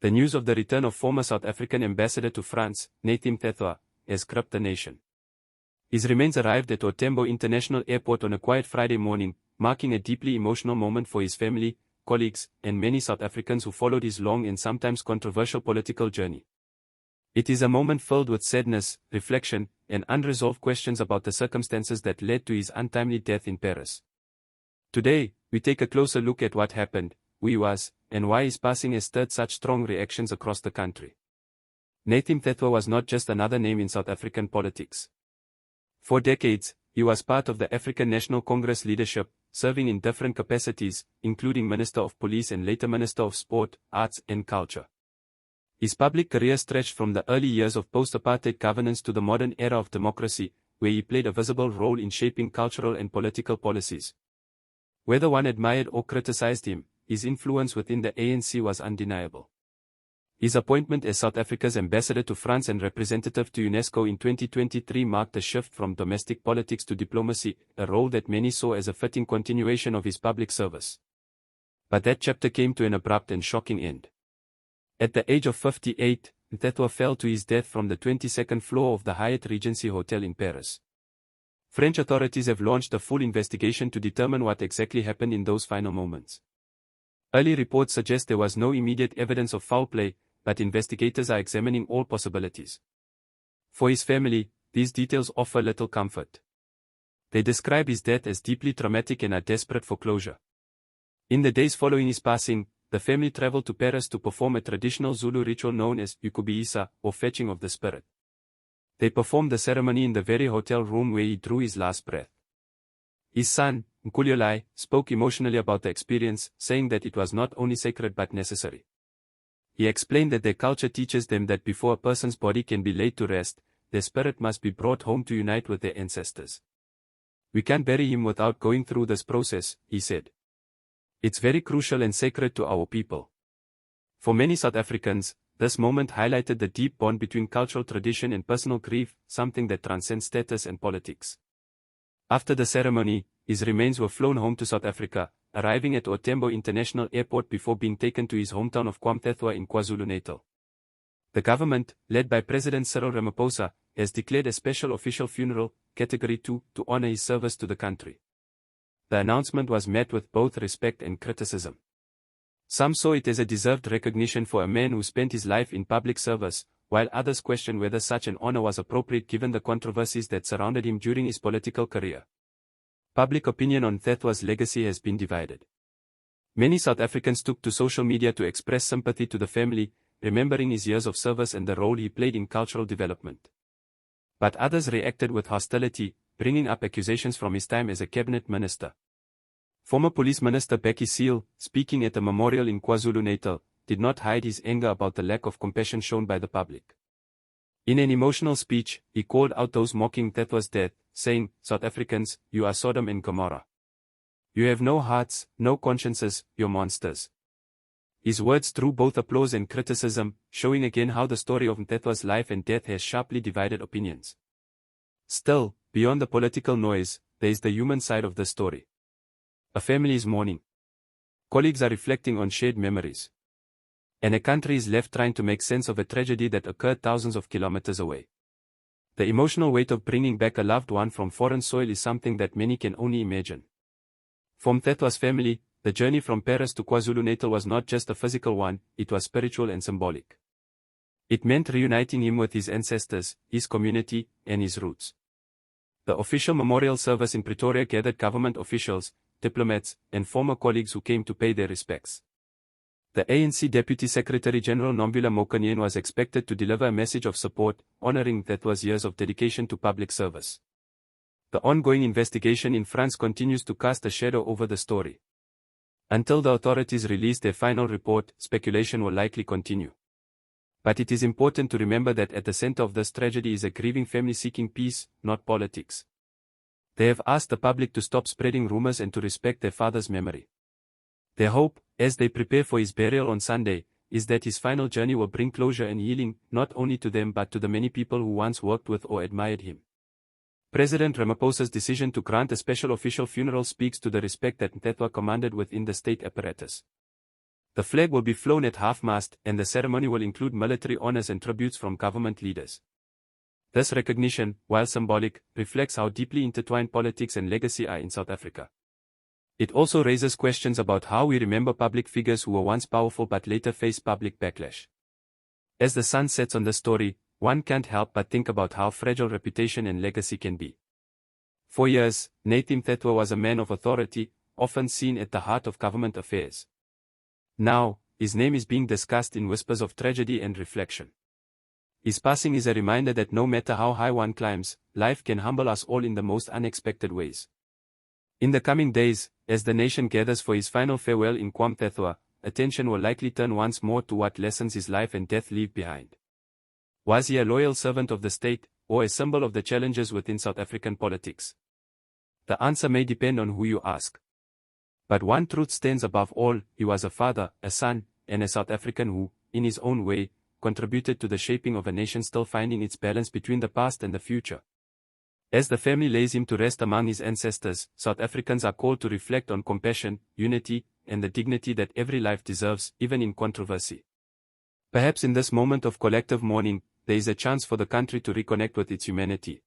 The news of the return of former South African ambassador to France, Nathi Mthethwa, has gripped the nation. His remains arrived at OR Tambo International Airport on a quiet Friday morning, marking a deeply emotional moment for his family, colleagues, and many South Africans who followed his long and sometimes controversial political journey. It is a moment filled with sadness, reflection, and unresolved questions about the circumstances that led to his untimely death in Paris. Today, we take a closer look at what happened, who he was, and why his passing has stirred such strong reactions across the country. Nathi Mthethwa was not just another name in South African politics. For decades, he was part of the African National Congress leadership, serving in different capacities, including Minister of Police and later Minister of Sport, Arts and Culture. His public career stretched from the early years of post-apartheid governance to the modern era of democracy, where he played a visible role in shaping cultural and political policies. Whether one admired or criticized him, his influence within the ANC was undeniable. His appointment as South Africa's ambassador to France and representative to UNESCO in 2023 marked a shift from domestic politics to diplomacy, a role that many saw as a fitting continuation of his public service. But that chapter came to an abrupt and shocking end. At the age of 58, Mthethwa fell to his death from the 22nd floor of the Hyatt Regency Hotel in Paris. French authorities have launched a full investigation to determine what exactly happened in those final moments. Early reports suggest there was no immediate evidence of foul play, but investigators are examining all possibilities. For his family, these details offer little comfort. They describe his death as deeply traumatic and are desperate for closure. In the days following his passing, the family traveled to Paris to perform a traditional Zulu ritual known as ukubiisa, or fetching of the spirit. They performed the ceremony in the very hotel room where he drew his last breath. His son, Nkululai, spoke emotionally about the experience, saying that it was not only sacred but necessary. He explained that their culture teaches them that before a person's body can be laid to rest, their spirit must be brought home to unite with their ancestors. We can't bury him without going through this process, he said. It's very crucial and sacred to our people. For many South Africans, this moment highlighted the deep bond between cultural tradition and personal grief, something that transcends status and politics. After the ceremony, his remains were flown home to South Africa, arriving at OR Tambo International Airport before being taken to his hometown of Mthethwa in KwaZulu-Natal. The government, led by President Cyril Ramaphosa, has declared a special official funeral, Category 2, to honor his service to the country. The announcement was met with both respect and criticism. Some saw it as a deserved recognition for a man who spent his life in public service, while others questioned whether such an honor was appropriate given the controversies that surrounded him during his political career. Public opinion on Mthethwa's legacy has been divided. Many South Africans took to social media to express sympathy to the family, remembering his years of service and the role he played in cultural development. But others reacted with hostility, bringing up accusations from his time as a cabinet minister. Former Police Minister Bheki Cele, speaking at a memorial in KwaZulu-Natal, did not hide his anger about the lack of compassion shown by the public. In an emotional speech, he called out those mocking Mthethwa's death, saying, "South Africans, you are Sodom and Gomorrah. You have no hearts, no consciences, you're monsters." His words drew both applause and criticism, showing again how the story of Mthethwa's life and death has sharply divided opinions. Still, beyond the political noise, there is the human side of the story. A family is mourning. Colleagues are reflecting on shared memories. And a country is left trying to make sense of a tragedy that occurred thousands of kilometers away. The emotional weight of bringing back a loved one from foreign soil is something that many can only imagine. For Mthethwa's family, the journey from Paris to KwaZulu-Natal was not just a physical one, it was spiritual and symbolic. It meant reuniting him with his ancestors, his community, and his roots. The official memorial service in Pretoria gathered government officials, diplomats, and former colleagues who came to pay their respects. The ANC Deputy Secretary General Nombula Mokonyane was expected to deliver a message of support, honoring Mthethwa's years of dedication to public service. The ongoing investigation in France continues to cast a shadow over the story. Until the authorities release their final report, speculation will likely continue. But it is important to remember that at the center of this tragedy is a grieving family seeking peace, not politics. They have asked the public to stop spreading rumors and to respect their father's memory. Their hope, as they prepare for his burial on Sunday, is that his final journey will bring closure and healing, not only to them but to the many people who once worked with or admired him. President Ramaphosa's decision to grant a special official funeral speaks to the respect that Mthethwa commanded within the state apparatus. The flag will be flown at half-mast, and the ceremony will include military honors and tributes from government leaders. This recognition, while symbolic, reflects how deeply intertwined politics and legacy are in South Africa. It also raises questions about how we remember public figures who were once powerful but later faced public backlash. As the sun sets on this story, one can't help but think about how fragile reputation and legacy can be. For years, Nathi Mthethwa was a man of authority, often seen at the heart of government affairs. Now, his name is being discussed in whispers of tragedy and reflection. His passing is a reminder that no matter how high one climbs, life can humble us all in the most unexpected ways. In the coming days, as the nation gathers for his final farewell in OR Mthethwa, attention will likely turn once more to what lessons his life and death leave behind. Was he a loyal servant of the state, or a symbol of the challenges within South African politics? The answer may depend on who you ask. But one truth stands above all: he was a father, a son, and a South African who, in his own way, contributed to the shaping of a nation still finding its balance between the past and the future. As the family lays him to rest among his ancestors, South Africans are called to reflect on compassion, unity, and the dignity that every life deserves, even in controversy. Perhaps in this moment of collective mourning, there is a chance for the country to reconnect with its humanity.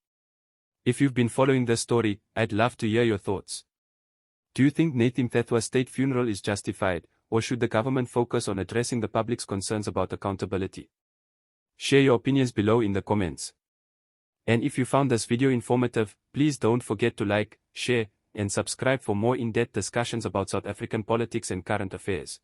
If you've been following this story, I'd love to hear your thoughts. Do you think Nathi Mthethwa's state funeral is justified, or should the government focus on addressing the public's concerns about accountability? Share your opinions below in the comments. And if you found this video informative, please don't forget to like, share, and subscribe for more in-depth discussions about South African politics and current affairs.